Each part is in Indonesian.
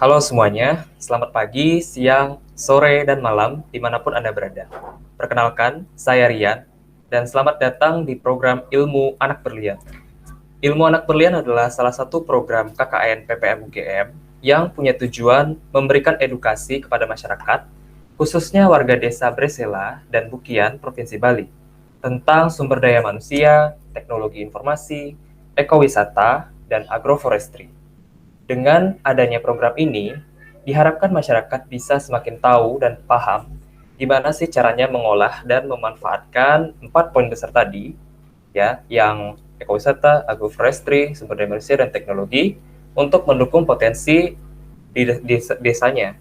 Halo semuanya, selamat pagi, siang, sore, dan malam dimanapun Anda berada. Perkenalkan, saya Rian, dan selamat datang di program Ilmu Anak Berlian. Ilmu Anak Berlian adalah salah satu program KKN PPM UGM yang punya tujuan memberikan edukasi kepada masyarakat, khususnya warga desa Bresela dan Bukian, Provinsi Bali, tentang sumber daya manusia, teknologi informasi, ekowisata, dan agroforestry. Dengan adanya program ini, diharapkan masyarakat bisa semakin tahu dan paham gimana sih caranya mengolah dan memanfaatkan 4 poin besar tadi, ya, yang ekowisata, agroforestry, sumber daya manusia, dan teknologi untuk mendukung potensi di desanya.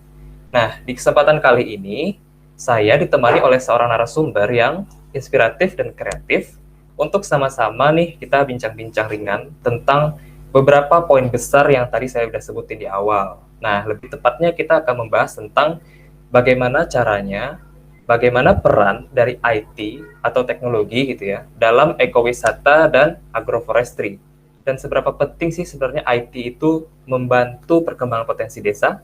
Nah, di kesempatan kali ini, saya ditemani oleh seorang narasumber yang inspiratif dan kreatif untuk sama-sama nih kita bincang-bincang ringan tentang beberapa poin besar yang tadi saya sudah sebutin di awal. Nah, lebih tepatnya kita akan membahas tentang bagaimana caranya, bagaimana peran dari IT atau teknologi gitu ya dalam ekowisata dan agroforestry. Dan seberapa penting sih sebenarnya IT itu membantu perkembangan potensi desa.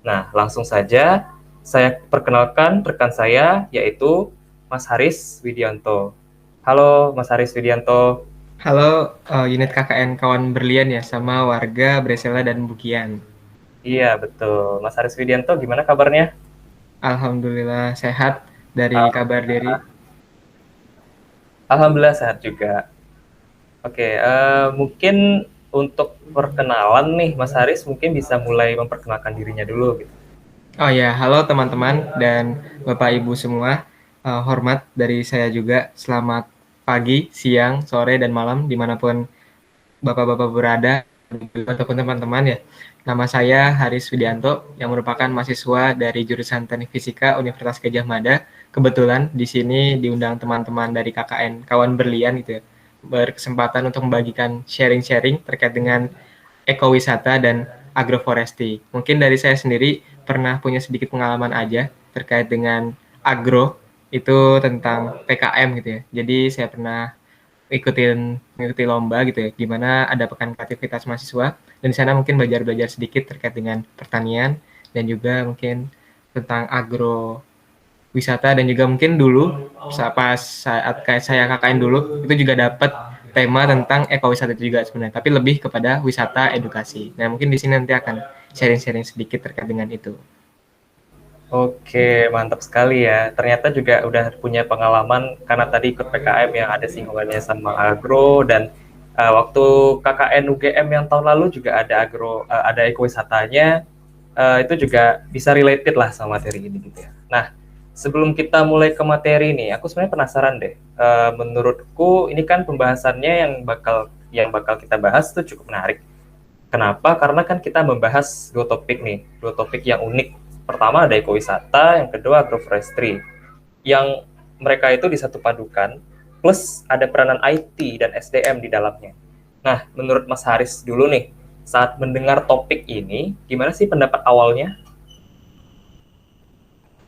Nah, langsung saja saya perkenalkan rekan saya, yaitu Mas Haris Widianto. Halo, Mas Haris Widianto. Halo, unit KKN Kawan Berlian ya, sama warga Bresela dan Bukian. Iya, betul. Mas Haris Widianto, gimana kabarnya? Alhamdulillah sehat dari kabar Deri. Alhamdulillah sehat juga. Oke, mungkin untuk perkenalan nih, Mas Haris mungkin bisa mulai memperkenalkan dirinya dulu gitu. Oh ya, halo teman-teman dan Bapak Ibu semua. Hormat dari saya juga. Selamat pagi, siang, sore, dan malam dimanapun Bapak-Bapak berada ataupun teman-teman ya. Nama saya Haris Widianto yang merupakan mahasiswa dari jurusan Teknik Fisika Universitas Gadjah Mada. Kebetulan di sini diundang teman-teman dari KKN Kawan Berlian gitu ya. Berkesempatan untuk membagikan sharing-sharing terkait dengan ekowisata dan agroforestry. Mungkin dari saya sendiri pernah punya sedikit pengalaman aja terkait dengan agro itu tentang PKM gitu ya. Jadi saya pernah mengikuti lomba gitu ya, di mana ada pekan kreativitas mahasiswa dan di sana mungkin belajar-belajar sedikit terkait dengan pertanian dan juga mungkin tentang agro wisata dan juga mungkin dulu pas saat kayak saya KKN dulu itu juga dapat tema tentang ekowisata juga sebenarnya, tapi lebih kepada wisata edukasi. Nah, mungkin di sini nanti akan sharing-sharing sedikit terkait dengan itu. Oke, mantap sekali ya. Ternyata juga udah punya pengalaman karena tadi ikut PKM yang ada singgungannya sama agro dan waktu KKN UGM yang tahun lalu juga ada agro, ada ekowisatanya. Itu juga bisa related lah sama materi ini gitu ya. Nah, sebelum kita mulai ke materi ini, aku sebenarnya penasaran deh. Menurutku ini kan pembahasannya yang bakal kita bahas tuh cukup menarik. Kenapa? Karena kan kita membahas dua topik nih, dua topik yang unik. Pertama ada ekowisata, yang kedua agroforestry. Yang mereka itu disatu padukan, plus ada peranan IT dan SDM di dalamnya. Nah, menurut Mas Haris dulu nih, saat mendengar topik ini, gimana sih pendapat awalnya?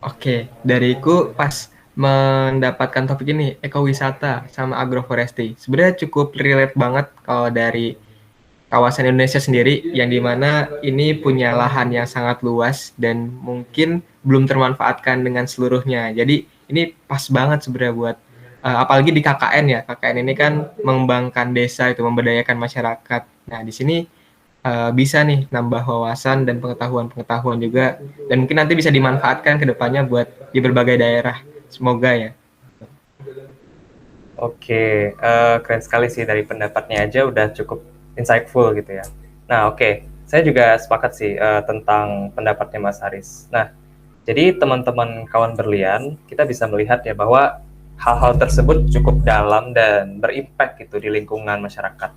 Oke, dariku pas mendapatkan topik ini ekowisata sama agroforestry. Sebenarnya cukup relate banget kalau dari kawasan Indonesia sendiri yang dimana ini punya lahan yang sangat luas dan mungkin belum termanfaatkan dengan seluruhnya. Jadi ini pas banget sebenarnya buat apalagi di KKN ya. KKN ini kan mengembangkan desa itu memberdayakan masyarakat. Nah, di sini bisa nih nambah wawasan dan pengetahuan-pengetahuan juga dan mungkin nanti bisa dimanfaatkan ke depannya buat di berbagai daerah. Semoga ya. Oke, keren sekali sih dari pendapatnya aja udah cukup insightful gitu ya. Nah, oke, saya juga sepakat sih tentang pendapatnya Mas Haris. Nah, jadi teman-teman kawan berlian, kita bisa melihat ya bahwa hal-hal tersebut cukup dalam dan berimpact gitu di lingkungan masyarakat.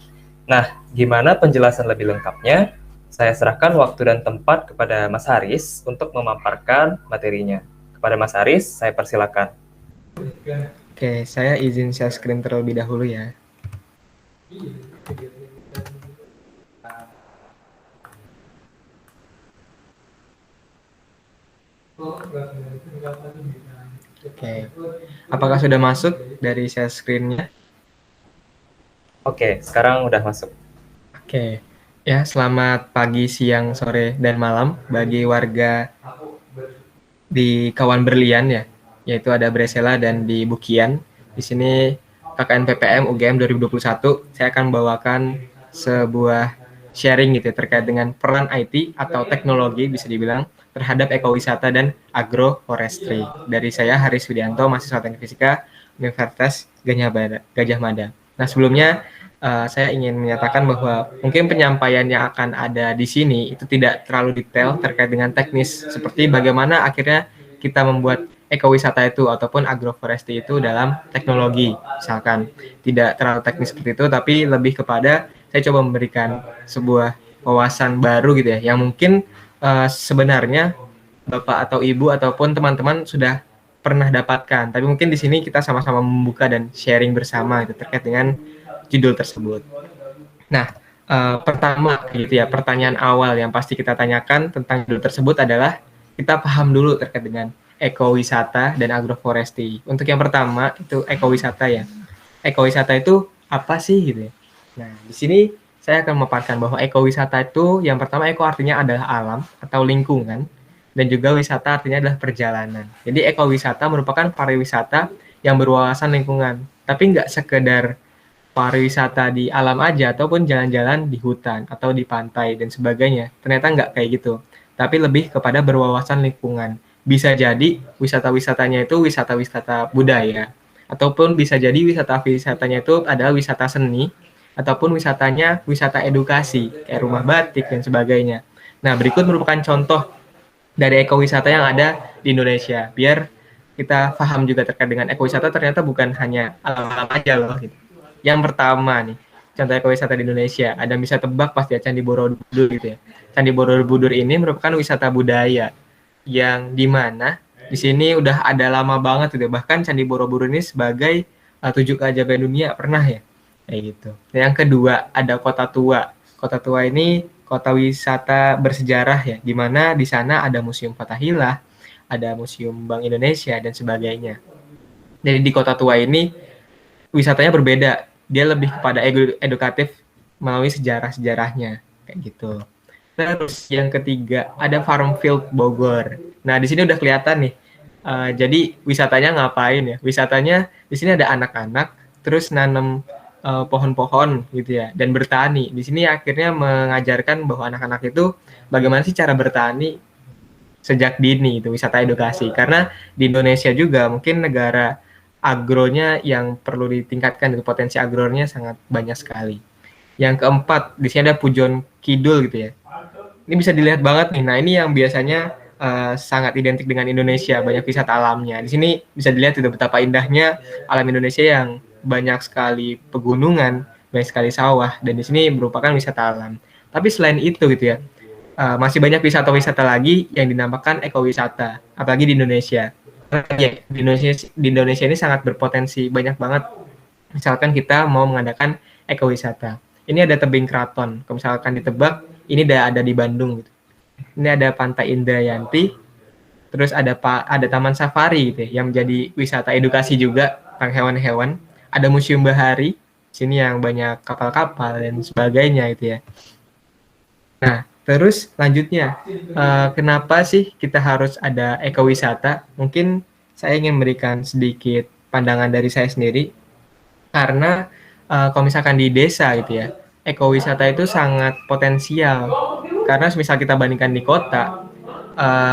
Nah, gimana penjelasan lebih lengkapnya? Saya serahkan waktu dan tempat kepada Mas Haris untuk memaparkan materinya. Kepada Mas Haris, saya persilakan. Oke, saya izin share screen terlebih dahulu ya. Oke. Apakah sudah masuk dari share screen-nya? Oke, sekarang udah masuk. Oke. Ya, selamat pagi, siang, sore, dan malam bagi warga di Kawan Berlian ya, yaitu ada Bresela dan di Bukian. Di sini KKN PPM UGM 2021, saya akan membawakan sebuah sharing gitu ya, terkait dengan peran IT atau teknologi bisa dibilang terhadap ekowisata dan agroforestry. Dari saya Haris Widianto, mahasiswa Teknik Fisika Universitas Gajah Mada. Nah, sebelumnya saya ingin menyatakan bahwa mungkin penyampaian yang akan ada di sini itu tidak terlalu detail terkait dengan teknis seperti bagaimana akhirnya kita membuat ekowisata itu ataupun agroforestry itu dalam teknologi, misalkan tidak terlalu teknis seperti itu, tapi lebih kepada saya coba memberikan sebuah wawasan baru gitu ya, yang mungkin sebenarnya bapak atau ibu ataupun teman-teman sudah pernah dapatkan, tapi mungkin di sini kita sama-sama membuka dan sharing bersama gitu, terkait dengan judul tersebut. Nah, pertama gitu ya, pertanyaan awal yang pasti kita tanyakan tentang judul tersebut adalah kita paham dulu terkait dengan ekowisata dan agroforestry. Untuk yang pertama itu ekowisata ya. Ekowisata itu apa sih gitu ya? Nah, di sini saya akan memaparkan bahwa ekowisata itu yang pertama eko artinya adalah alam atau lingkungan dan juga wisata artinya adalah perjalanan. Jadi ekowisata merupakan pariwisata yang berwawasan lingkungan, tapi nggak sekedar pariwisata di alam aja ataupun jalan-jalan di hutan atau di pantai dan sebagainya. Ternyata nggak kayak gitu. Tapi lebih kepada berwawasan lingkungan. Bisa jadi wisata-wisatanya itu wisata-wisata budaya ataupun bisa jadi wisata-wisatanya itu adalah wisata seni ataupun wisatanya wisata edukasi kayak rumah batik dan sebagainya. Nah, berikut merupakan contoh dari ekowisata yang ada di Indonesia. Biar kita paham juga terkait dengan ekowisata ternyata bukan hanya alam-alam aja loh gitu. Yang pertama nih, contoh ekowisata di Indonesia, ada bisa tebak pasti ya Candi Borobudur gitu ya. Candi Borobudur ini merupakan wisata budaya yang dimana di sini udah ada lama banget gitu. Bahkan Candi Borobudur ini sebagai tujuh keajaiban dunia pernah ya. Kayak gitu. Yang kedua ada Kota Tua. Kota Tua ini kota wisata bersejarah ya, di mana di sana ada Museum Fathahillah, ada Museum Bank Indonesia dan sebagainya. Jadi di Kota Tua ini wisatanya berbeda. Dia lebih kepada edukatif melalui sejarah-sejarahnya kayak gitu. Terus yang ketiga ada Farmfield Bogor. Nah, di sini udah kelihatan nih. Jadi wisatanya ngapain ya? Wisatanya di sini ada anak-anak terus nanam pohon-pohon gitu ya dan bertani. Di sini akhirnya mengajarkan bahwa anak-anak itu bagaimana sih cara bertani sejak dini, itu wisata edukasi. Karena di Indonesia juga mungkin negara agronya yang perlu ditingkatkan, itu potensi agronya sangat banyak sekali. Yang keempat, di sini ada Pujon Kidul gitu ya. Ini bisa dilihat banget nih. Nah, ini yang biasanya sangat identik dengan Indonesia, banyak wisata alamnya. Di sini bisa dilihat itu betapa indahnya alam Indonesia yang banyak sekali pegunungan, banyak sekali sawah, dan di sini merupakan wisata alam. Tapi selain itu gitu ya, masih banyak wisata-wisata lagi yang dinamakan ekowisata, apalagi di Indonesia. Ya, di Indonesia ini sangat berpotensi banyak banget. Misalkan kita mau mengadakan ekowisata. Ini ada tebing keraton. Kalau misalkan ditebak, ini ada di Bandung gitu. Ini ada Pantai Indrayanti, terus ada Taman Safari gitu ya, yang menjadi wisata edukasi juga tentang hewan-hewan. Ada Museum Bahari, sini yang banyak kapal-kapal dan sebagainya gitu ya. Nah, terus lanjutnya, kenapa sih kita harus ada ekowisata? Mungkin saya ingin memberikan sedikit pandangan dari saya sendiri, karena kalau misalkan di desa gitu ya, ekowisata itu sangat potensial. Karena misal kita bandingkan di kota,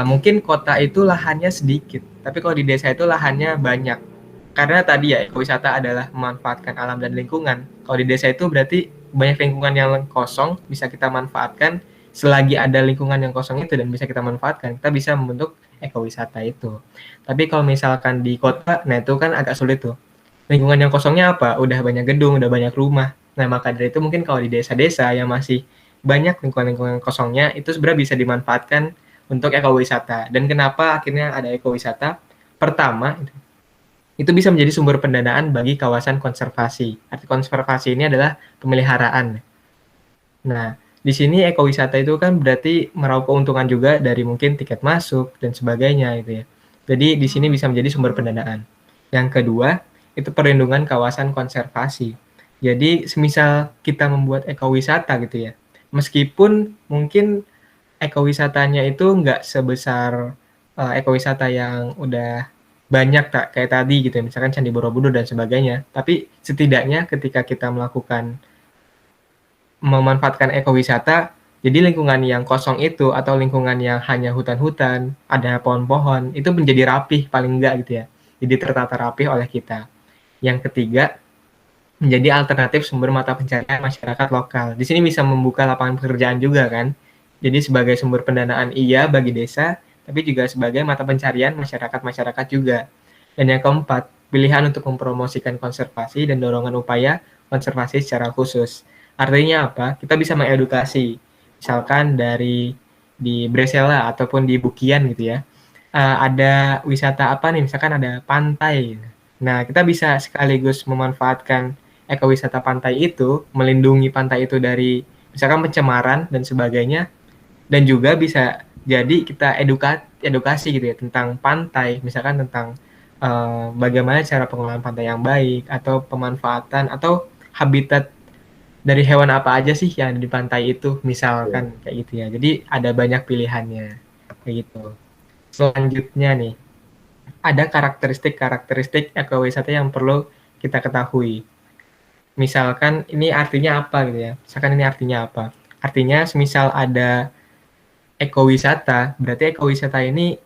mungkin kota itu lahannya sedikit, tapi kalau di desa itu lahannya banyak. Karena tadi ya, ekowisata adalah memanfaatkan alam dan lingkungan. Kalau di desa itu berarti banyak lingkungan yang kosong, bisa kita manfaatkan. Selagi ada lingkungan yang kosong itu dan bisa kita manfaatkan, kita bisa membentuk ekowisata itu. Tapi kalau misalkan di kota, nah itu kan agak sulit tuh. Lingkungan yang kosongnya apa? Udah banyak gedung, udah banyak rumah. Nah, maka dari itu mungkin kalau di desa-desa yang masih banyak lingkungan-lingkungan kosongnya, itu sebenarnya bisa dimanfaatkan untuk ekowisata. Dan kenapa akhirnya ada ekowisata? Pertama, itu bisa menjadi sumber pendanaan bagi kawasan konservasi. Arti konservasi ini adalah pemeliharaan. Nah, di sini ekowisata itu kan berarti meraup keuntungan juga dari mungkin tiket masuk dan sebagainya gitu ya. Jadi di sini bisa menjadi sumber pendanaan. Yang kedua, itu perlindungan kawasan konservasi. Jadi semisal kita membuat ekowisata gitu ya, Meskipun mungkin ekowisatanya itu nggak sebesar ekowisata yang udah banyak tak kayak tadi gitu ya, misalkan Candi Borobudur dan sebagainya. Tapi setidaknya ketika kita memanfaatkan ekowisata, jadi lingkungan yang kosong itu atau lingkungan yang hanya hutan-hutan, ada pohon-pohon, itu menjadi rapih paling enggak gitu ya. Jadi tertata rapih oleh kita. Yang ketiga, menjadi alternatif sumber mata pencaharian masyarakat lokal. Di sini bisa membuka lapangan pekerjaan juga kan. Jadi sebagai sumber pendanaan iya bagi desa, tapi juga sebagai mata pencarian masyarakat-masyarakat juga. Dan yang keempat, pilihan untuk mempromosikan konservasi dan dorongan upaya konservasi secara khusus. Artinya apa? Kita bisa mengedukasi, misalkan di Bresela ataupun di Bukian gitu ya. Ada wisata apa nih? Misalkan ada pantai. Nah, kita bisa sekaligus memanfaatkan ekowisata pantai itu, melindungi pantai itu dari misalkan pencemaran dan sebagainya, dan juga bisa jadi kita edukasi gitu ya tentang pantai, misalkan tentang bagaimana cara pengelolaan pantai yang baik atau pemanfaatan atau habitat dari hewan apa aja sih yang ada di pantai itu, misalkan kayak gitu ya. Jadi ada banyak pilihannya kayak gitu. Selanjutnya nih, ada karakteristik-karakteristik ekowisata yang perlu kita ketahui. Misalkan ini artinya apa gitu ya. Misalkan ini artinya apa? Artinya semisal ada ekowisata, berarti ekowisata ini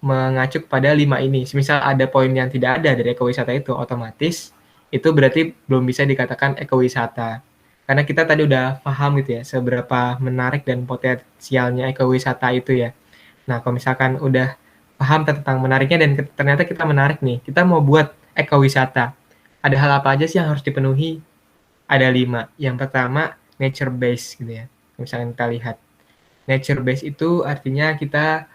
mengacu pada 5 ini. Semisal ada poin yang tidak ada dari ekowisata itu, otomatis itu berarti belum bisa dikatakan ekowisata. Karena kita tadi udah paham gitu ya, seberapa menarik dan potensialnya ekowisata itu ya. Nah, kalau misalkan udah paham tentang menariknya dan ternyata kita menarik nih, kita mau buat ekowisata. Ada hal apa aja sih yang harus dipenuhi? Ada 5. Yang pertama, nature base gitu ya. Misalnya kita lihat. Nature base itu artinya kita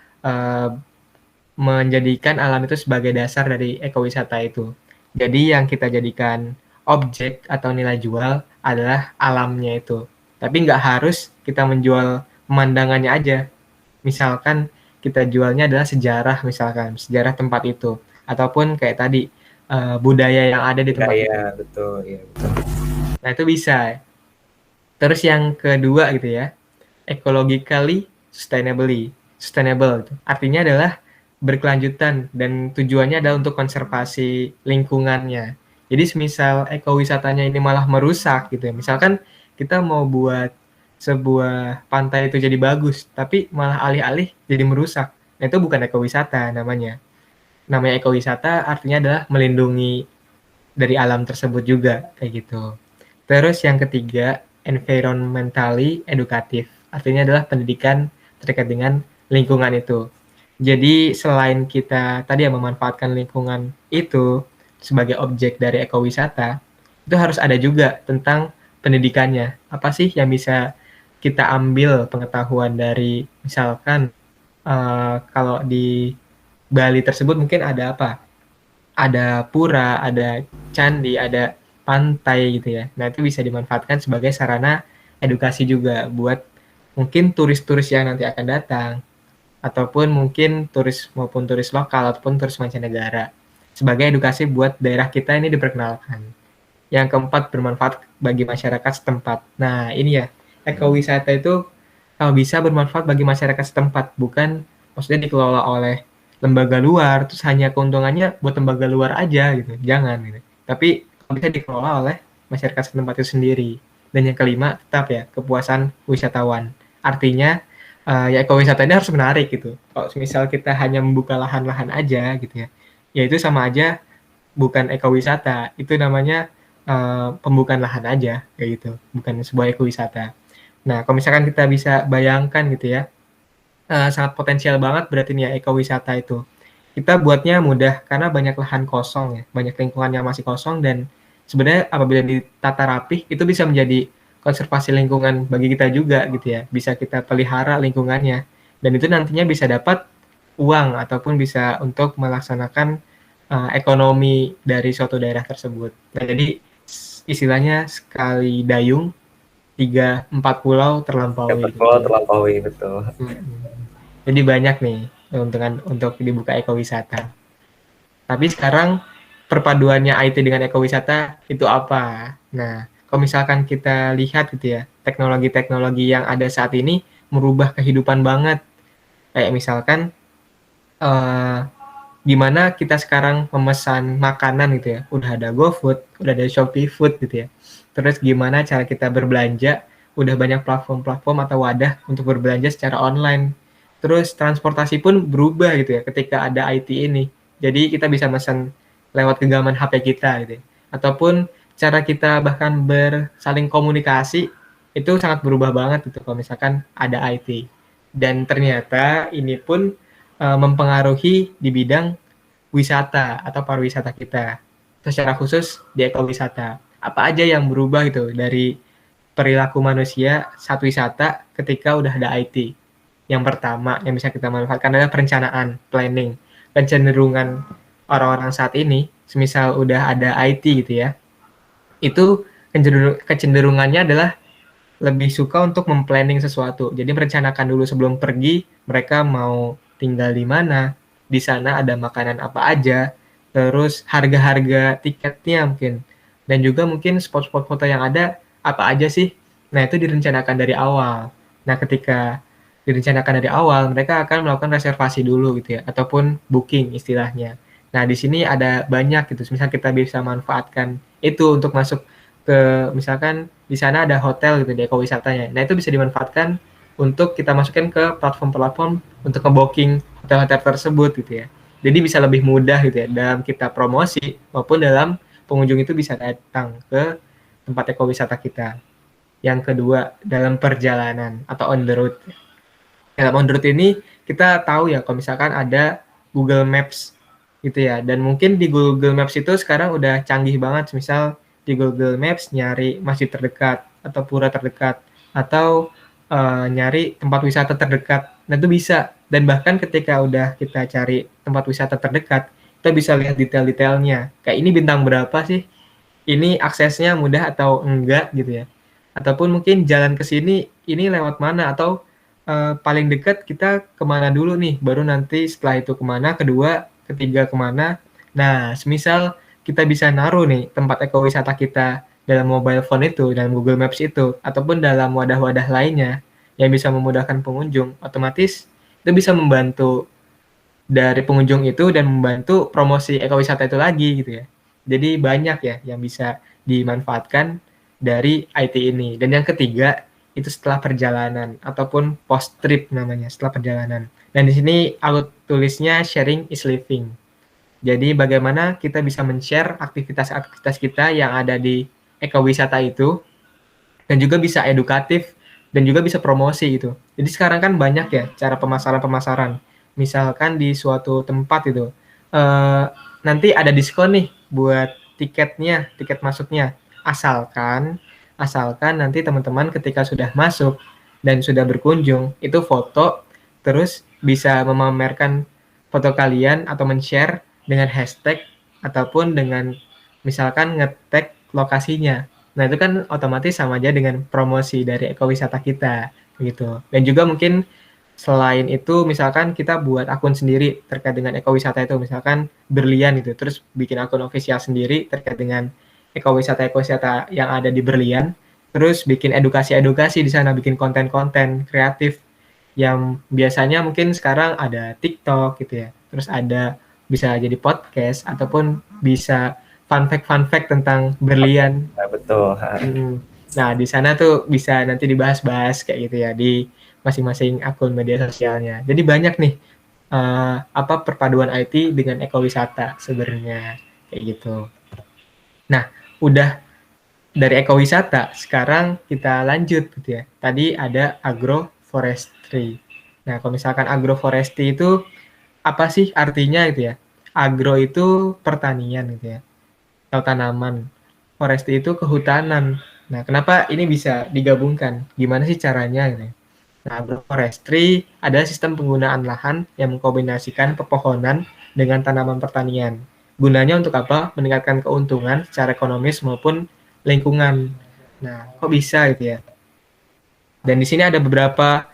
menjadikan alam itu sebagai dasar dari ekowisata itu. Jadi yang kita jadikan objek atau nilai jual adalah alamnya itu. Tapi nggak harus kita menjual pemandangannya aja. Misalkan kita jualnya adalah sejarah, misalkan sejarah tempat itu, ataupun kayak tadi budaya yang ada di tempat itu. Betul, ya betul. Nah itu bisa. Terus yang kedua gitu ya, ecologically sustainable. Artinya adalah berkelanjutan dan tujuannya adalah untuk konservasi lingkungannya. Jadi semisal ekowisatanya ini malah merusak gitu ya. Misalkan kita mau buat sebuah pantai itu jadi bagus, tapi malah alih-alih jadi merusak. Nah, itu bukan ekowisata namanya. Namanya ekowisata artinya adalah melindungi dari alam tersebut juga kayak gitu. Terus yang ketiga, environmentally edukatif. Artinya adalah pendidikan terkait dengan lingkungan itu. Jadi selain kita tadi yang memanfaatkan lingkungan itu sebagai objek dari ekowisata, itu harus ada juga tentang pendidikannya. Apa sih yang bisa kita ambil pengetahuan dari misalkan kalau di Bali tersebut mungkin ada apa? Ada pura, ada candi, ada pantai gitu ya. Nah, itu bisa dimanfaatkan sebagai sarana edukasi juga buat mungkin turis-turis yang nanti akan datang ataupun mungkin turis maupun turis lokal ataupun turis mancanegara. Sebagai edukasi buat daerah kita ini diperkenalkan. Yang keempat, bermanfaat bagi masyarakat setempat. Nah, ini ya, ekowisata itu kalau bisa bermanfaat bagi masyarakat setempat, bukan maksudnya dikelola oleh lembaga luar, terus hanya keuntungannya buat lembaga luar aja gitu. Jangan gitu. Tapi kalau bisa dikelola oleh masyarakat setempat itu sendiri. Dan yang kelima, tetap ya, kepuasan wisatawan. Artinya, ya ekowisata ini harus menarik gitu. Kalau misal kita hanya membuka lahan-lahan aja gitu ya itu sama aja bukan ekowisata. Itu namanya pembukaan lahan aja kayak gitu, bukan sebuah ekowisata. Nah, kalau misalkan kita bisa bayangkan gitu ya, sangat potensial banget berarti nih ya ekowisata itu. Kita buatnya mudah karena banyak lahan kosong ya, banyak lingkungan yang masih kosong dan sebenarnya apabila ditata rapih itu bisa menjadi konservasi lingkungan bagi kita juga gitu ya. Bisa kita pelihara lingkungannya dan itu nantinya bisa dapat uang ataupun bisa untuk melaksanakan ekonomi dari suatu daerah tersebut. Nah, jadi istilahnya sekali dayung 3-4 pulau terlampaui. Pulau terlampaui, betul. Jadi banyak nih keuntungan untuk dibuka ekowisata. Tapi sekarang perpaduannya IT dengan ekowisata itu apa? Nah, kalau kalau misalkan kita lihat gitu ya, teknologi-teknologi yang ada saat ini merubah kehidupan banget. Kayak misalkan eh, gimana kita sekarang memesan makanan gitu ya, udah ada GoFood, udah ada Shopee Food gitu ya. Terus gimana cara kita berbelanja, udah banyak platform-platform atau wadah untuk berbelanja secara online. Terus transportasi pun berubah gitu ya ketika ada IT ini. Jadi kita bisa pesan lewat genggaman HP kita gitu ya. Ataupun cara kita bahkan bersaling komunikasi itu sangat berubah banget gitu kalau misalkan ada IT. Dan ternyata ini pun mempengaruhi di bidang wisata atau pariwisata kita. Secara khusus di ekowisata. Apa aja yang berubah gitu dari perilaku manusia saat wisata ketika udah ada IT. Yang pertama yang bisa kita manfaatkan adalah perencanaan, planning. Kecenderungan orang-orang saat ini, semisal udah ada IT gitu ya, itu kecenderungannya adalah lebih suka untuk memplanning sesuatu. Jadi merencanakan dulu sebelum pergi, mereka mau tinggal di mana, di sana ada makanan apa aja, terus harga-harga tiketnya mungkin, dan juga mungkin spot-spot foto yang ada apa aja sih. Nah itu direncanakan dari awal. Nah ketika direncanakan dari awal, mereka akan melakukan reservasi dulu gitu ya, ataupun booking istilahnya. Nah di sini ada banyak gitu, misal kita bisa manfaatkan itu untuk masuk ke misalkan di sana ada hotel gitu di ekowisatanya. Nah, itu bisa dimanfaatkan untuk kita masukin ke platform-platform untuk nge-booking hotel-hotel tersebut gitu ya. Jadi bisa lebih mudah gitu ya dalam kita promosi maupun dalam pengunjung itu bisa datang ke tempat ekowisata kita. Yang kedua, dalam perjalanan atau on the road. Dalam on the road ini kita tahu ya kalau misalkan ada Google Maps gitu ya. Dan mungkin di Google Maps itu sekarang udah canggih banget, misal di Google Maps nyari masjid terdekat atau pura terdekat atau nyari tempat wisata terdekat. Nah itu bisa, dan bahkan ketika udah kita cari tempat wisata terdekat, kita bisa lihat detail-detailnya. Kayak ini bintang berapa sih? Ini aksesnya mudah atau enggak gitu ya. Ataupun mungkin jalan ke sini ini lewat mana, atau paling dekat kita kemana dulu nih, baru nanti setelah itu kemana, kedua, ketiga kemana. Nah, semisal kita bisa naruh nih tempat ekowisata kita dalam mobile phone itu, dalam Google Maps itu, ataupun dalam wadah-wadah lainnya yang bisa memudahkan pengunjung, otomatis itu bisa membantu dari pengunjung itu dan membantu promosi ekowisata itu lagi gitu ya. Jadi banyak ya yang bisa dimanfaatkan dari IT ini. Dan yang ketiga itu setelah perjalanan ataupun post trip namanya, setelah perjalanan. Dan di sini aku tulisnya sharing is living. Jadi bagaimana kita bisa men-share aktivitas-aktivitas kita yang ada di ekowisata itu, dan juga bisa edukatif dan juga bisa promosi gitu. Jadi sekarang kan banyak ya cara pemasaran-pemasaran. Misalkan di suatu tempat itu nanti ada diskon nih buat tiketnya, tiket masuknya. Asalkan nanti teman-teman ketika sudah masuk dan sudah berkunjung itu foto, terus bisa memamerkan foto kalian atau men-share dengan hashtag ataupun dengan misalkan nge-tag lokasinya. Nah, itu kan otomatis sama aja dengan promosi dari ekowisata kita, gitu. Dan juga mungkin selain itu, misalkan kita buat akun sendiri terkait dengan ekowisata itu, misalkan Berlian itu, terus bikin akun official sendiri terkait dengan ekowisata-ekowisata yang ada di Berlian, terus bikin edukasi-edukasi di sana, bikin konten-konten kreatif yang biasanya mungkin sekarang ada TikTok gitu ya, terus ada bisa jadi podcast ataupun bisa fun fact tentang Berlian. Nah, betul. Nah, di sana tuh bisa nanti dibahas-bahas kayak gitu ya di masing-masing akun media sosialnya. Jadi banyak nih apa perpaduan IT dengan ekowisata sebenarnya kayak gitu. Nah, udah dari ekowisata, sekarang kita lanjut gitu ya. Tadi ada agroforestry. Nah, kalau misalkan agroforestry itu apa sih artinya gitu ya? Agro itu pertanian gitu ya, atau tanaman. Forestry itu kehutanan. Nah, kenapa ini bisa digabungkan? Gimana sih caranya gitu ya? Nah, agroforestry adalah sistem penggunaan lahan yang mengkombinasikan pepohonan dengan tanaman pertanian. Gunanya untuk apa? Meningkatkan keuntungan secara ekonomis maupun lingkungan. Nah, kok bisa gitu ya? Dan di sini ada beberapa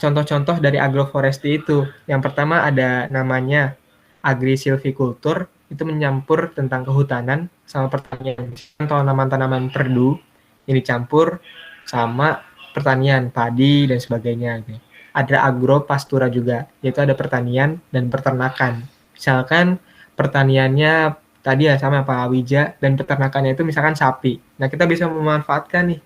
contoh-contoh dari agroforestry itu. Yang pertama ada namanya agrisilviculture, itu mencampur tentang kehutanan sama pertanian. Misalkan tanaman-tanaman perdu yang dicampur sama pertanian, padi dan sebagainya gitu. Ada agropastura juga, yaitu ada pertanian dan peternakan. Misalkan pertaniannya tadi ya sama palawija dan peternakannya itu misalkan sapi. Nah, kita bisa memanfaatkan nih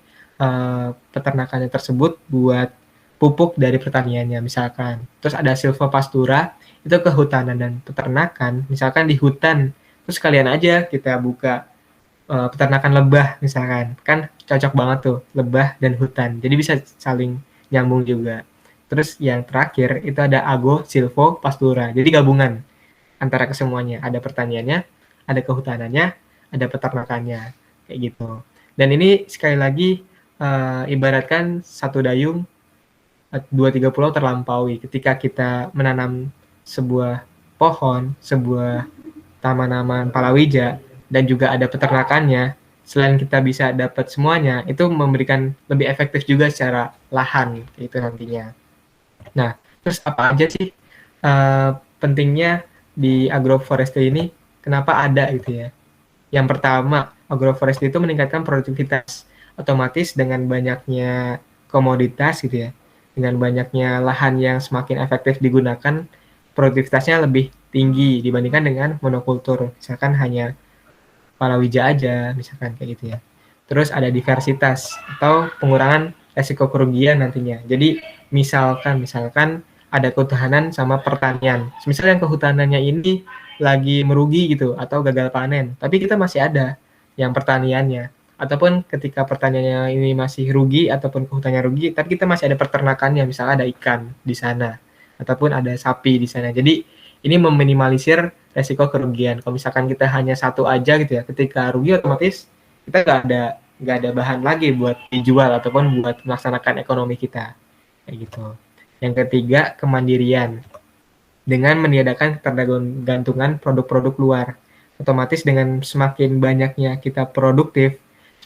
peternakannya tersebut buat pupuk dari pertaniannya misalkan. Terus ada silvopastura, itu kehutanan dan peternakan. Misalkan di hutan, terus kalian aja kita buka peternakan lebah misalkan. Kan cocok banget tuh, lebah dan hutan. Jadi bisa saling nyambung juga. Terus yang terakhir itu ada ago silvopastura. Jadi gabungan antara kesemuanya. Ada pertaniannya, ada kehutanannya, ada peternakannya. Kayak gitu. Dan ini sekali lagi ibaratkan satu dayung, dua tiga pulau terlampaui. Ketika kita menanam sebuah pohon, sebuah tanaman palawija, dan juga ada peternakannya, selain kita bisa dapat semuanya, itu memberikan lebih efektif juga secara lahan, itu nantinya. Nah, terus apa aja sih pentingnya di agroforestry ini? Kenapa ada gitu ya? Yang pertama, agroforestry itu meningkatkan produktivitas. Otomatis dengan banyaknya komoditas gitu ya, dengan banyaknya lahan yang semakin efektif digunakan, produktivitasnya lebih tinggi dibandingkan dengan monokultur. Misalkan hanya palawija aja, misalkan kayak gitu ya. Terus ada diversitas atau pengurangan resiko kerugian nantinya. Jadi misalkan ada kehutanan sama pertanian. Misalnya yang kehutanannya ini lagi merugi gitu atau gagal panen, tapi kita masih ada yang pertaniannya. Ataupun ketika pertaniannya ini masih rugi ataupun kehutanannya rugi, tapi kita masih ada peternakannya, misalnya ada ikan di sana ataupun ada sapi di sana. Jadi ini meminimalisir resiko kerugian. Kalau misalkan kita hanya satu aja gitu ya, ketika rugi otomatis kita nggak ada bahan lagi buat dijual ataupun buat melaksanakan ekonomi kita kayak gitu. Yang ketiga, kemandirian. Dengan meniadakan ketergantungan produk-produk luar. Otomatis dengan semakin banyaknya kita produktif,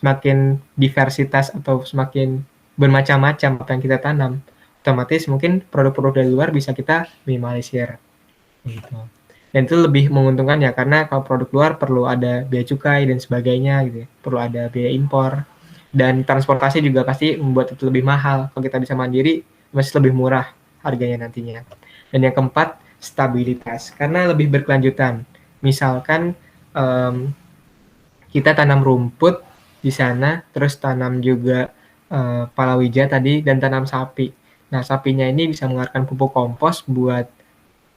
semakin diversitas atau semakin bermacam-macam apa yang kita tanam, otomatis mungkin produk-produk dari luar bisa kita minimalisir. Gitu. Dan itu lebih menguntungkan ya, karena kalau produk luar perlu ada biaya cukai dan sebagainya gitu ya, perlu ada biaya impor, dan transportasi juga pasti membuat itu lebih mahal. Kalau kita bisa mandiri masih lebih murah harganya nantinya. Dan yang keempat, stabilitas, karena lebih berkelanjutan. Misalkan kita tanam rumput di sana, terus tanam juga palawija tadi, dan tanam sapi. Nah, sapinya ini bisa mengeluarkan pupuk kompos buat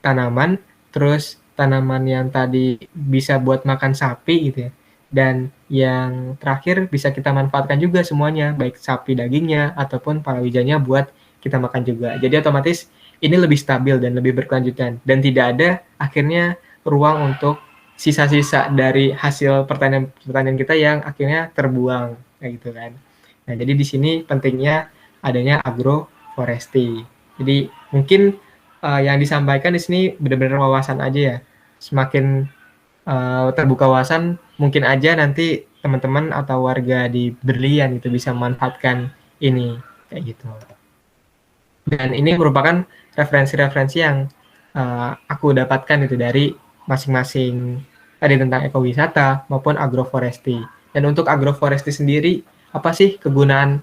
tanaman, terus tanaman yang tadi bisa buat makan sapi gitu ya. Dan yang terakhir bisa kita manfaatkan juga semuanya, baik sapi dagingnya ataupun palawijanya buat kita makan juga. Jadi otomatis ini lebih stabil dan lebih berkelanjutan, dan tidak ada akhirnya ruang untuk sisa-sisa dari hasil pertanian kita yang akhirnya terbuang kayak gitu kan. Nah, jadi di sini pentingnya adanya agroforestry. Jadi mungkin yang disampaikan di sini benar-benar wawasan aja ya. Semakin terbuka wawasan, mungkin aja nanti teman-teman atau warga di Berlian itu bisa memanfaatkan ini kayak gitu. Dan ini merupakan referensi-referensi yang aku dapatkan itu dari masing-masing tadi tentang ekowisata maupun agroforestry. Dan untuk agroforestry sendiri, apa sih kegunaan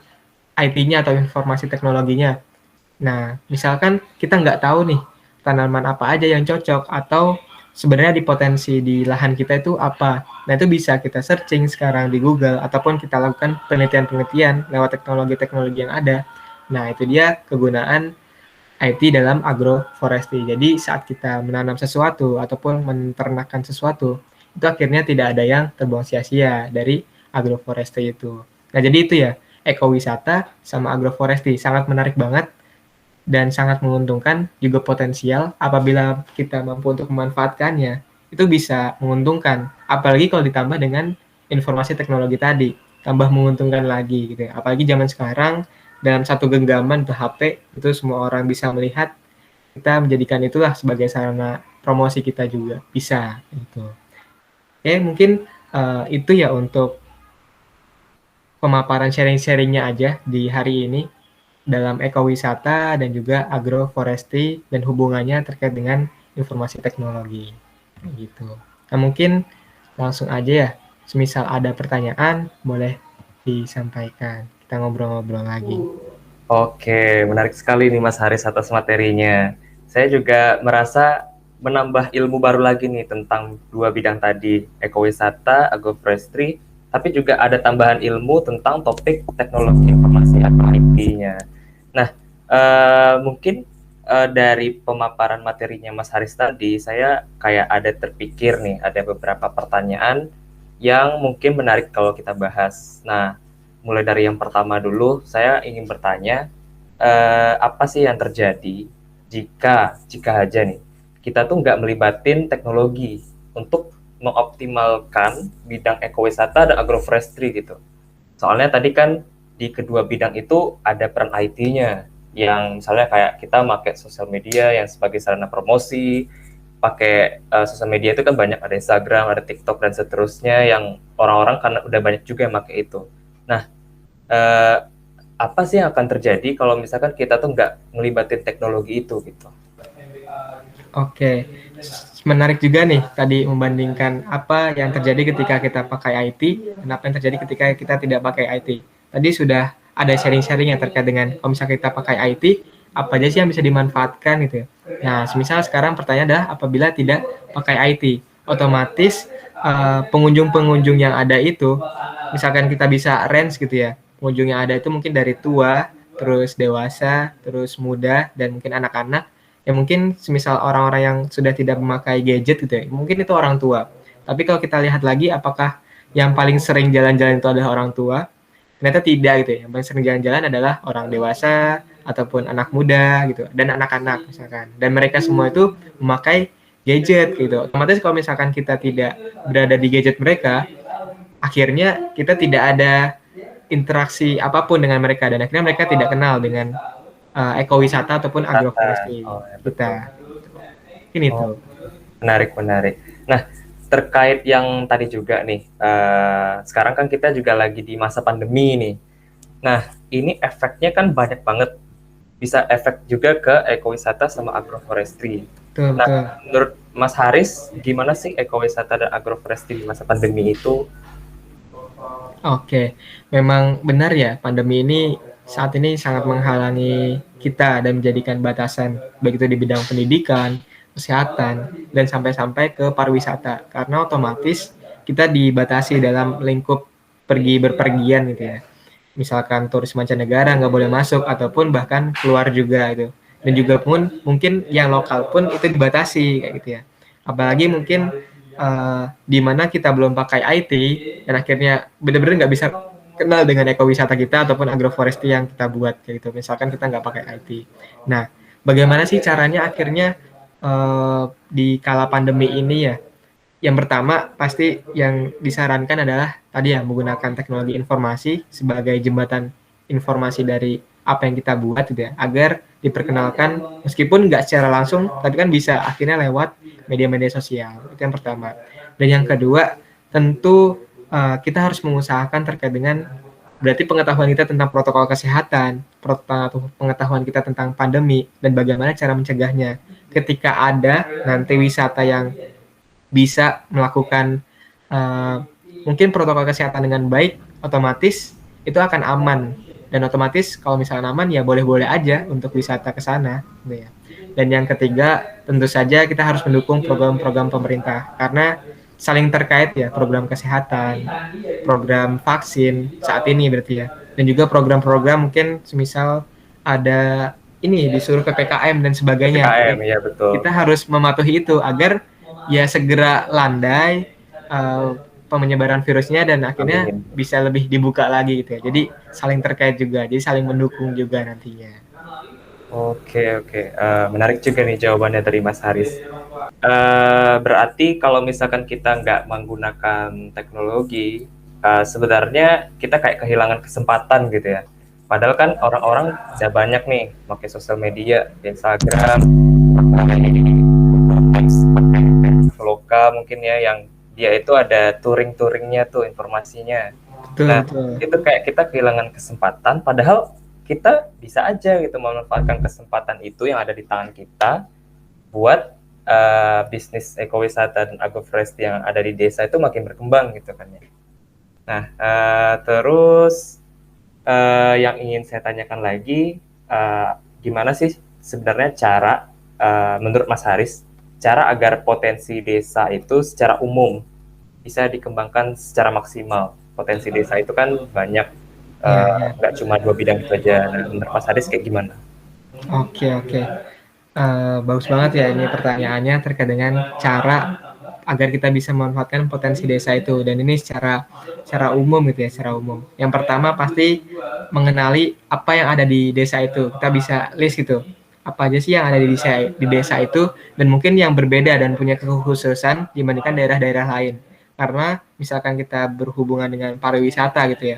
IT-nya atau informasi teknologinya? Nah, misalkan kita nggak tahu nih tanaman apa aja yang cocok, atau sebenarnya di potensi di lahan kita itu apa. Nah, itu bisa kita searching sekarang di Google, ataupun kita lakukan penelitian-penelitian lewat teknologi-teknologi yang ada. Nah, itu dia kegunaan IT dalam agroforestry. Jadi saat kita menanam sesuatu ataupun menternakkan sesuatu, itu akhirnya tidak ada yang terbuang sia-sia dari agroforestry itu. Nah, jadi itu ya, ekowisata sama agroforestry sangat menarik banget dan sangat menguntungkan, juga potensial apabila kita mampu untuk memanfaatkannya. Itu bisa menguntungkan, apalagi kalau ditambah dengan informasi teknologi tadi, tambah menguntungkan lagi gitu ya. Apalagi zaman sekarang dalam satu genggaman ke HP itu semua orang bisa melihat, kita menjadikan itulah sebagai sarana promosi kita juga bisa gitu. Oke, mungkin itu ya untuk pemaparan sharing-sharingnya aja di hari ini dalam ekowisata dan juga agroforestry dan hubungannya terkait dengan informasi teknologi gitu. Nah, mungkin langsung aja ya, semisal ada pertanyaan, boleh disampaikan. Kita ngobrol-ngobrol lagi. Oke, menarik sekali nih Mas Haris atas materinya. Saya juga merasa menambah ilmu baru lagi nih tentang dua bidang tadi, ekowisata, agroforestry, tapi juga ada tambahan ilmu tentang topik teknologi informasi atau IT-nya. Nah, mungkin dari pemaparan materinya Mas Haris tadi, saya kayak ada terpikir nih, ada beberapa pertanyaan yang mungkin menarik kalau kita bahas. Nah, mulai dari yang pertama dulu, saya ingin bertanya, apa sih yang terjadi jika aja nih, kita tuh nggak melibatin teknologi untuk mengoptimalkan bidang ekowisata dan agroforestry gitu. Soalnya tadi kan di kedua bidang itu ada peran IT-nya, yang misalnya kayak kita pakai sosial media yang sebagai sarana promosi, pakai sosial media itu kan banyak, ada Instagram, ada TikTok dan seterusnya, yang orang-orang karena udah banyak juga yang pakai itu. Nah, eh, apa sih yang akan terjadi kalau misalkan kita tuh nggak ngelibatin teknologi itu gitu? Oke, menarik juga nih tadi membandingkan apa yang terjadi ketika kita pakai IT dan apa yang terjadi ketika kita tidak pakai IT. Tadi sudah ada sharing-sharing yang terkait dengan kalau misalnya kita pakai IT, apa aja sih yang bisa dimanfaatkan gitu ya. Nah, semisal sekarang pertanyaan adalah apabila tidak pakai IT, otomatis pengunjung-pengunjung yang ada itu, misalkan kita bisa range gitu ya, pengunjung yang ada itu mungkin dari tua, terus dewasa, terus muda, dan mungkin anak-anak, ya mungkin semisal orang-orang yang sudah tidak memakai gadget gitu ya, mungkin itu orang tua. Tapi kalau kita lihat lagi, apakah yang paling sering jalan-jalan itu adalah orang tua? Ternyata tidak gitu ya. Yang paling sering jalan-jalan adalah orang dewasa ataupun anak muda gitu dan anak-anak misalkan. Dan mereka semua itu memakai gadget gitu. Otomatis kalau misalkan kita tidak berada di gadget mereka, akhirnya kita tidak ada interaksi apapun dengan mereka dan akhirnya mereka tidak kenal dengan ekowisata ataupun Wisata. agroforestry Oh, ya, betul. kita. Ini Oh, tuh. menarik, menarik. Nah, terkait yang tadi juga nih, sekarang kan kita juga lagi di masa pandemi nih. Nah, ini efeknya kan banyak banget. Bisa efek juga ke ekowisata sama agroforestry. Betul, Nah, betul. menurut Mas Haris, gimana sih ekowisata dan agroforestry di masa pandemi itu? Oke, memang benar ya, pandemi ini saat ini sangat menghalangi kita dan menjadikan batasan, baik itu di bidang pendidikan, kesehatan, dan sampai-sampai ke pariwisata. Karena otomatis kita dibatasi dalam lingkup pergi berpergian gitu ya. Misalkan turis mancanegara nggak boleh masuk ataupun bahkan keluar juga itu. Dan juga pun mungkin yang lokal pun itu dibatasi kayak gitu ya. Apalagi mungkin di mana kita belum pakai IT dan akhirnya benar-benar nggak bisa kenal dengan ekowisata kita ataupun agroforestry yang kita buat kayak gitu. Misalkan kita nggak pakai IT. Nah, bagaimana sih caranya akhirnya di kala pandemi ini ya? Yang pertama pasti yang disarankan adalah tadi ya menggunakan teknologi informasi sebagai jembatan informasi dari apa yang kita buat gitu ya, agar diperkenalkan meskipun nggak secara langsung tapi kan bisa akhirnya lewat media-media sosial. Itu yang pertama. Dan yang kedua tentu kita harus mengusahakan terkait dengan berarti pengetahuan kita tentang protokol kesehatan, pengetahuan kita tentang pandemi dan bagaimana cara mencegahnya. Ketika ada nanti wisata yang bisa melakukan mungkin protokol kesehatan dengan baik, otomatis itu akan aman. Dan otomatis kalau misalnya aman ya boleh-boleh aja untuk wisata ke sana. Gitu ya. Dan yang ketiga tentu saja kita harus mendukung program-program pemerintah karena saling terkait ya, program kesehatan, program vaksin saat ini berarti ya. Dan juga program-program mungkin semisal ada ini disuruh PPKM dan sebagainya. PPKM, ya betul. Kita harus mematuhi itu agar ya segera landai penyebaran virusnya dan akhirnya Amin. bisa lebih dibuka lagi gitu ya. Jadi saling terkait juga, jadi saling mendukung juga nantinya. Oke, oke. Menarik juga nih jawabannya dari Mas Haris. Berarti kalau misalkan kita nggak menggunakan teknologi, sebenarnya kita kayak kehilangan kesempatan gitu ya. Padahal kan orang-orang udah banyak nih pakai sosial media, Instagram, Vloga mungkin ya, yang dia itu ada touring-touringnya tuh informasinya. Betul, Nah, betul. itu kayak kita kehilangan kesempatan, padahal kita bisa aja gitu memanfaatkan kesempatan itu yang ada di tangan kita buat bisnis ekowisata dan agroforestry yang ada di desa itu makin berkembang gitu kan ya. Nah, terus yang ingin saya tanyakan lagi, gimana sih sebenarnya cara, menurut Mas Haris, cara agar potensi desa itu secara umum bisa dikembangkan secara maksimal. Potensi desa itu kan banyak, Iya, iya. nggak cuma dua bidang itu aja. Nah, menurut Mas Haris kayak gimana? Oke, oke. Bagus banget ya ini pertanyaannya terkait dengan cara agar kita bisa memanfaatkan potensi desa itu, dan ini secara umum gitu ya, secara umum. Yang pertama pasti mengenali apa yang ada di desa itu. Kita bisa list gitu, apa aja sih yang ada di desa itu, dan mungkin yang berbeda dan punya kekhususan dibandingkan daerah-daerah lain. Karena misalkan kita berhubungan dengan pariwisata gitu ya,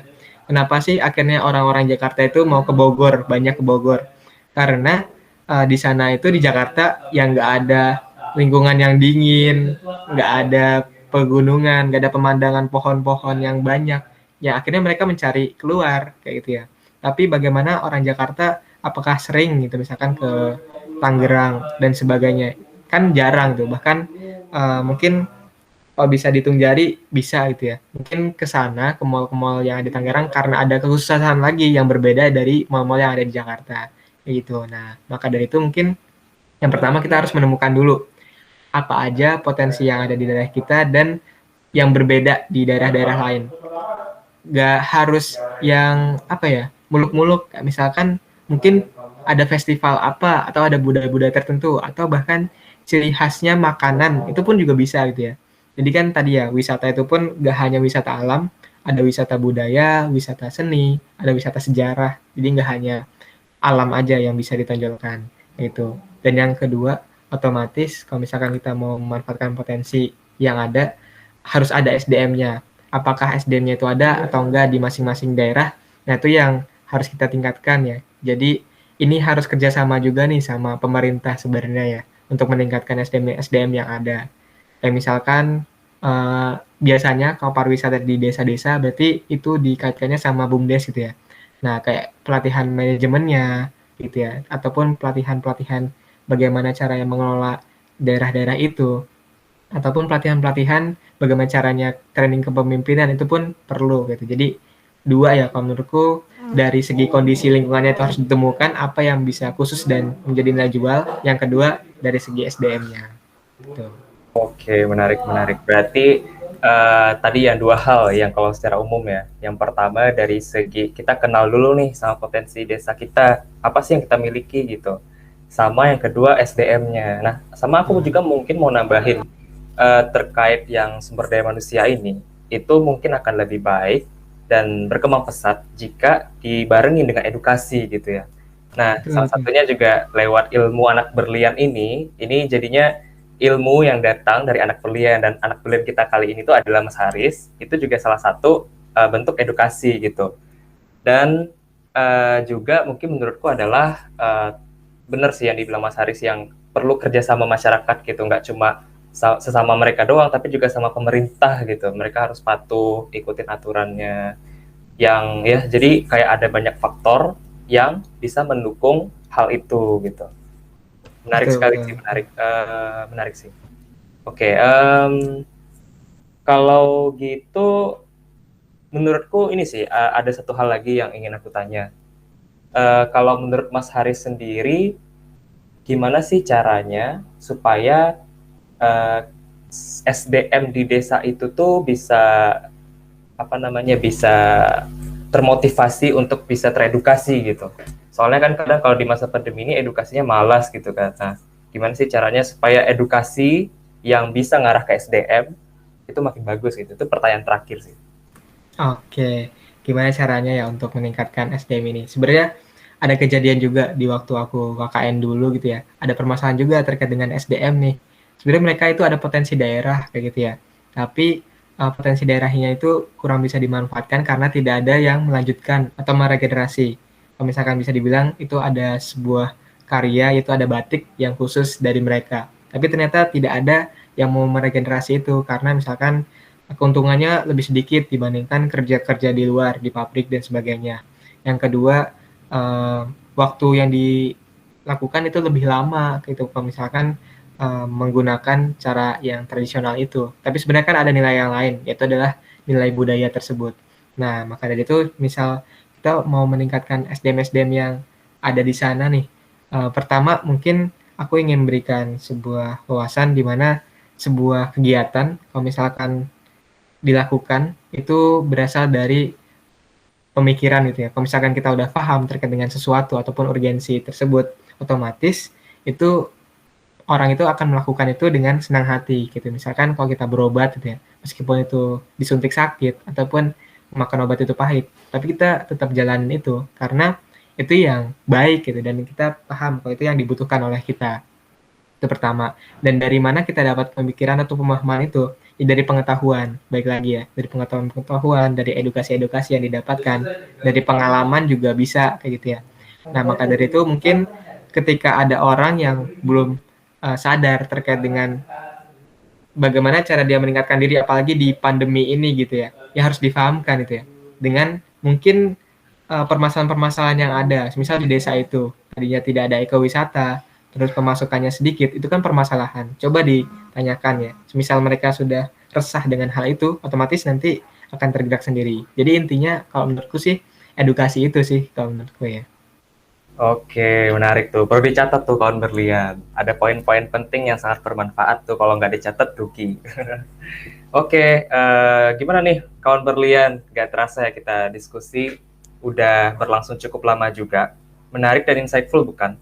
kenapa sih akhirnya orang-orang Jakarta itu mau ke Bogor, banyak ke Bogor? Karena di sana itu di Jakarta yang nggak ada lingkungan yang dingin, nggak ada pegunungan, nggak ada pemandangan pohon-pohon yang banyak. Ya akhirnya mereka mencari keluar kayak gitu ya. Tapi bagaimana orang Jakarta, apakah sering gitu misalkan ke Tangerang dan sebagainya? Kan jarang tuh. Bahkan mungkin kalau bisa dihitung jari bisa gitu ya. Mungkin ke sana, ke mall-mall yang ada di Tangerang karena ada kekhususan lagi yang berbeda dari mall-mall yang ada di Jakarta. Kayak gitu. Nah, maka dari itu mungkin yang pertama kita harus menemukan dulu apa aja potensi yang ada di daerah kita dan yang berbeda di daerah-daerah lain. Gak harus yang apa ya, muluk-muluk. Misalkan mungkin ada festival apa atau ada budaya-budaya tertentu atau bahkan ciri khasnya makanan itu pun juga bisa gitu ya. Jadi kan tadi ya wisata itu pun gak hanya wisata alam, ada wisata budaya, wisata seni, ada wisata sejarah. Jadi gak hanya alam aja yang bisa ditonjolkan itu. Dan yang kedua, otomatis kalau misalkan kita mau memanfaatkan potensi yang ada, harus ada SDM-nya. Apakah SDM-nya itu ada atau enggak di masing-masing daerah? Nah, itu yang harus kita tingkatkan ya. Jadi ini harus kerjasama juga nih sama pemerintah sebenarnya ya untuk meningkatkan SDM yang ada. Kayak misalkan biasanya kalau pariwisata di desa-desa berarti itu dikaitkannya sama BUMDes gitu ya. Nah, kayak pelatihan manajemennya gitu ya, ataupun pelatihan-pelatihan bagaimana cara yang mengelola daerah-daerah itu, ataupun pelatihan-pelatihan bagaimana caranya training kepemimpinan itu pun perlu gitu. Jadi dua ya kalau menurutku, dari segi kondisi lingkungannya itu harus ditemukan apa yang bisa khusus dan menjadi nilai jual. Yang kedua dari segi SDM-nya. Gitu. Oke, menarik, menarik. Berarti tadi yang dua hal yang kalau secara umum ya. Yang pertama dari segi kita kenal dulu nih sama potensi desa kita, apa sih yang kita miliki gitu. Sama yang kedua SDM-nya. Nah, sama aku juga mungkin mau nambahin terkait yang sumber daya manusia ini, itu mungkin akan lebih baik dan berkembang pesat jika dibarengi dengan edukasi gitu ya. Nah, Betul, salah betul. satunya juga lewat ilmu anak berlian ini jadinya ilmu yang datang dari anak berlian, dan anak berlian kita kali ini tuh adalah Mas Haris, itu juga salah satu bentuk edukasi gitu. Dan juga mungkin menurutku adalah benar sih yang dibilang Mas Haris, yang perlu kerjasama masyarakat gitu, nggak cuma sesama mereka doang, tapi juga sama pemerintah gitu. Mereka harus patuh, ikutin aturannya. Yang ya, jadi kayak ada banyak faktor yang bisa mendukung hal itu gitu. Menarik Betul, sekali betul. sih, menarik, menarik sih. Oke, kalau gitu menurutku ini sih ada satu hal lagi yang ingin aku tanya. Kalau menurut Mas Haris sendiri, gimana sih caranya supaya uh, SDM di desa itu tuh bisa apa namanya, bisa termotivasi untuk bisa teredukasi gitu. Soalnya kan kadang kalau di masa pandemi ini edukasinya malas gitu kan. Nah, gimana sih caranya supaya edukasi yang bisa ngarah ke SDM itu makin bagus gitu. Itu pertanyaan terakhir sih. Oke, gimana caranya ya untuk meningkatkan SDM ini? Sebenarnya ada kejadian juga di waktu aku KKN dulu gitu ya. Ada permasalahan juga terkait dengan SDM nih. Sebenarnya mereka itu ada potensi daerah kayak gitu ya. Tapi potensi daerahnya itu kurang bisa dimanfaatkan karena tidak ada yang melanjutkan atau meregenerasi. Kalau misalkan bisa dibilang itu ada sebuah karya, itu ada batik yang khusus dari mereka. Tapi ternyata tidak ada yang mau meregenerasi itu karena misalkan keuntungannya lebih sedikit dibandingkan kerja-kerja di luar, di pabrik dan sebagainya. Yang kedua, waktu yang dilakukan itu lebih lama gitu. Kalau misalkan menggunakan cara yang tradisional itu. Tapi sebenarnya kan ada nilai yang lain, yaitu adalah nilai budaya tersebut. Nah, maka dari itu misal kita mau meningkatkan SDM-SDM yang ada di sana nih, pertama mungkin aku ingin memberikan sebuah wawasan di mana sebuah kegiatan kalau misalkan dilakukan itu berasal dari pemikiran gitu ya. Kalau misalkan kita udah paham terkait dengan sesuatu ataupun urgensi tersebut, otomatis itu orang itu akan melakukan itu dengan senang hati gitu. Misalkan kalau kita berobat gitu ya, meskipun itu disuntik sakit ataupun makan obat itu pahit, tapi kita tetap jalanin itu karena itu yang baik gitu dan kita paham kalau itu yang dibutuhkan oleh kita. Itu pertama. Dan dari mana kita dapat pemikiran atau pemahaman itu? Ya dari pengetahuan, baik lagi ya, dari pengetahuan, dari edukasi-edukasi yang didapatkan, dari pengalaman juga bisa kayak gitu ya. Nah, maka dari itu mungkin ketika ada orang yang belum sadar terkait dengan bagaimana cara dia meningkatkan diri apalagi di pandemi ini gitu ya. Ya harus difahamkan itu ya. Dengan mungkin permasalahan-permasalahan yang ada. Misal di desa itu tadinya tidak ada ekowisata, terus pemasukannya sedikit, itu kan permasalahan. Coba ditanyakan ya. Misal mereka sudah resah dengan hal itu, otomatis nanti akan tergerak sendiri. Jadi intinya kalau menurutku sih edukasi itu sih kalau menurutku ya. Oke, menarik tuh. Perlu dicatat tuh kawan berlian. Ada poin-poin penting yang sangat bermanfaat tuh kalau nggak dicatat rugi. Oke, gimana nih kawan berlian? Gak terasa ya kita diskusi udah berlangsung cukup lama juga. Menarik dan insightful bukan?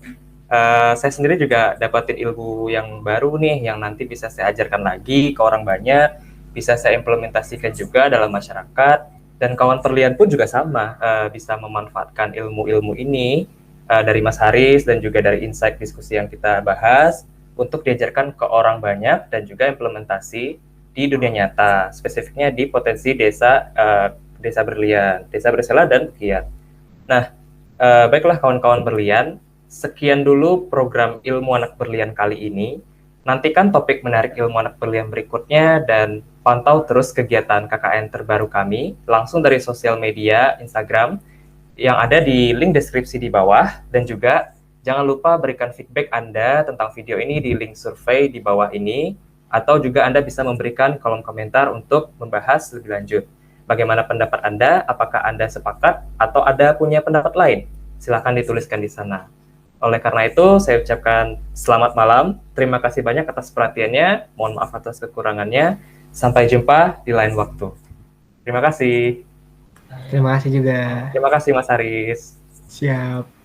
Saya sendiri juga dapatin ilmu yang baru nih, yang nanti bisa saya ajarkan lagi ke orang banyak, bisa saya implementasikan juga dalam masyarakat, dan kawan berlian pun juga sama, bisa memanfaatkan ilmu-ilmu ini dari Mas Haris dan juga dari insight diskusi yang kita bahas untuk diajarkan ke orang banyak dan juga implementasi di dunia nyata, spesifiknya di potensi desa berlian, desa bersela dan pegiat. Nah, baiklah kawan-kawan berlian, sekian dulu program Ilmu Anak Berlian kali ini. Nantikan topik menarik Ilmu Anak Berlian berikutnya dan pantau terus kegiatan KKN terbaru kami langsung dari sosial media Instagram yang ada di link deskripsi di bawah, dan juga jangan lupa berikan feedback Anda tentang video ini di link survei di bawah ini, atau juga Anda bisa memberikan kolom komentar untuk membahas lebih lanjut. Bagaimana pendapat Anda? Apakah Anda sepakat atau ada punya pendapat lain? Silahkan dituliskan di sana. Oleh karena itu, saya ucapkan selamat malam. Terima kasih banyak atas perhatiannya. Mohon maaf atas kekurangannya. Sampai jumpa di lain waktu. Terima kasih. Terima kasih juga. Terima kasih Mas Haris. Siap.